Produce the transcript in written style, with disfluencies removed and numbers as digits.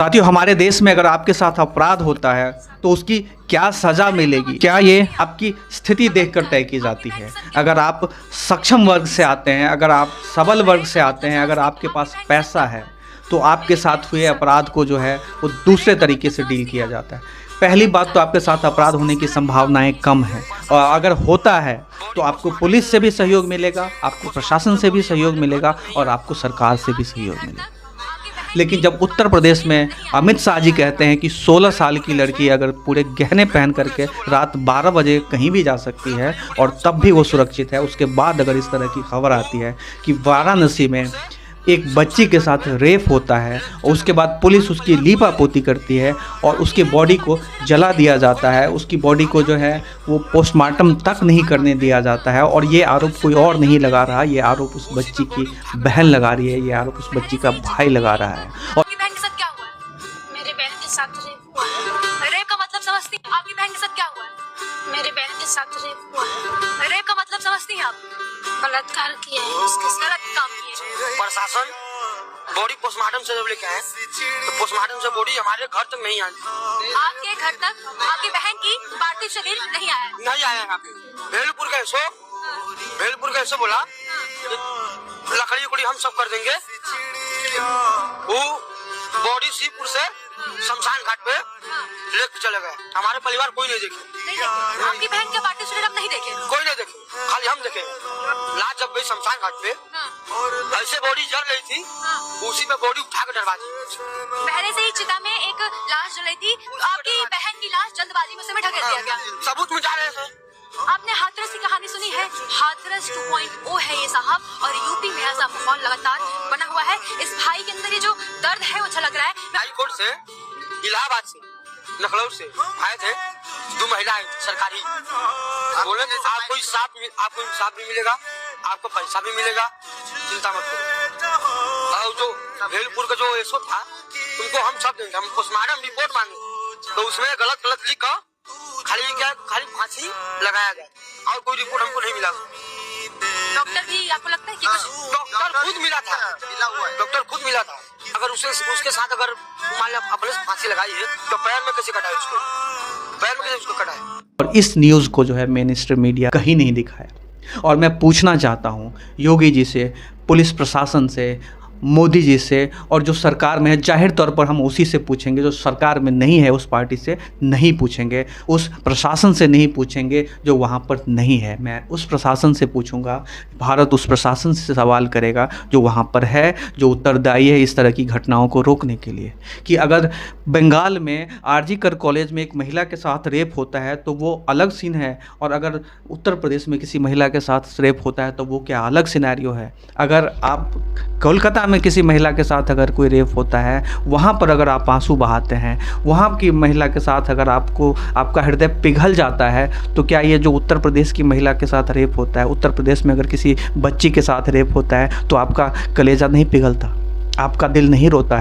साथियों, हमारे देश में अगर आपके साथ अपराध होता है तो उसकी क्या सज़ा मिलेगी, क्या ये आपकी स्थिति देखकर तय की जाती है। अगर आप सक्षम वर्ग से आते हैं, अगर आप सबल वर्ग से आते हैं, अगर आपके पास पैसा है तो आपके साथ हुए अपराध को जो है वो दूसरे तरीके से डील किया जाता है। पहली बात तो आपके साथ अपराध होने की संभावनाएं कम है, और अगर होता है तो आपको पुलिस से भी सहयोग मिलेगा, आपको प्रशासन से भी सहयोग मिलेगा और आपको सरकार से भी सहयोग मिलेगा। लेकिन जब उत्तर प्रदेश में अमित शाह जी कहते हैं कि 16 साल की लड़की अगर पूरे गहने पहन करके रात 12 बजे कहीं भी जा सकती है और तब भी वो सुरक्षित है, उसके बाद अगर इस तरह की खबर आती है कि वाराणसी में एक बच्ची के साथ रेप होता है और उसके बाद पुलिस उसकी लीपापोती करती है और उसकी बॉडी को जला दिया जाता है, उसकी बॉडी को जो है वो पोस्टमार्टम तक नहीं करने दिया जाता है, और ये आरोप कोई और नहीं लगा रहा, ये आरोप उस बच्ची की बहन लगा रही है, ये आरोप उस बच्ची का भाई लगा रहा है। और आपकी बहन के साथ क्या हुआ है? मेरे बहन के साथ रेप हुआ है। रेप का मतलब समझती हैं? आपकी बहन के साथ क्या हुआ है? मेरे बहन के साथ रेप हुआ है। रेप का मतलब समझती हैं आप? बलात्कार किया है, उसके गलत काम किए। प्रशासन बॉडी पोस्टमार्टम से जब लेके आए तो पोस्टमार्टम से बॉडी हमारे घर तक नहीं आई। आपके घर तक आपकी बहन की पार्थिव शरीर नहीं आया? नहीं आया यहाँ पे। भेलपुर का ऐसो बोला लकड़ी उकड़ी हम सब कर देंगे। वो बॉडी सीपुर से शमशान घाट पे लेके चले गए। हमारे परिवार कोई नहीं देखे। आपकी बहन के पार्थिव शरीर हम नहीं देखे? कोई नहीं देखे, खाली हम देखे। लाश जब गई शमशान घाट पे ऐसे बॉडी जल रही थी, उसी पे बॉडी उठा के डरवा दी। पहले से ही चिता में एक लाश जल रही थी, आपकी बहन की लाश जल्दबाजी में उसमें ढकेल दिया गया। सबूत मिटा रहे थे। आपने हाथरस की कहानी सुनी है? हाथरस 2.0 है ये साहब, और यूपी में ऐसा माहौल लगातार बना हुआ है। इस भाई के अंदर ये जो दर्द है वो झलक रहा है। हाई कोर्ट से, इलाहाबाद से, लखनऊ से आए थे 2 महिलाएं सरकारी, बोले आपको इंसाफ भी मिलेगा, आपको पैसा भी मिलेगा, चिंता मत करो। और जो भेलपुर का जो एसओ था उनको हम सब देंगे, हम पोस्टमार्टम रिपोर्ट मांगे तो उसमें गलत लिख कर खाली फांसी लगाया गया और कोई रिपोर्ट हमको नहीं मिला। डॉक्टर भी आपको लगता है कि कुछ? डॉक्टर खुद मिला था। अगर उसके साथ अगर मान लिया अपने फांसी लगाई है तो पैर में कैसे कटाए उसको कटाए। और इस न्यूज़ को जो है मेन स्ट्रीम मीडिया कहीं नहीं दिखाया। और मैं पूछना चाहता हूँ योगी जी से, पुलिस प्रशासन से, मोदी जी से, और जो सरकार में है जाहिर तौर पर हम उसी से पूछेंगे। जो सरकार में नहीं है उस पार्टी से नहीं पूछेंगे, उस प्रशासन से नहीं पूछेंगे जो वहाँ पर नहीं है। मैं उस प्रशासन से पूछूंगा, भारत उस प्रशासन से सवाल करेगा जो वहाँ पर है, जो उत्तरदायी है इस तरह की घटनाओं को रोकने के लिए। कि अगर बंगाल में आरजीकर कॉलेज में एक महिला के साथ रेप होता है तो वो अलग सीन है, और अगर उत्तर प्रदेश में किसी महिला के साथ रेप होता है तो वो क्या अलग सिनेरियो है। अगर आप कोलकाता में किसी महिला के साथ अगर कोई रेप होता है, वहाँ पर अगर आप आंसू बहाते हैं, वहाँ की महिला के साथ अगर आपका हृदय पिघल जाता है, तो क्या ये जो उत्तर प्रदेश की महिला के साथ रेप होता है, उत्तर प्रदेश में अगर किसी बच्ची के साथ रेप होता है तो आपका कलेजा नहीं पिघलता, आपका दिल नहीं रोता है?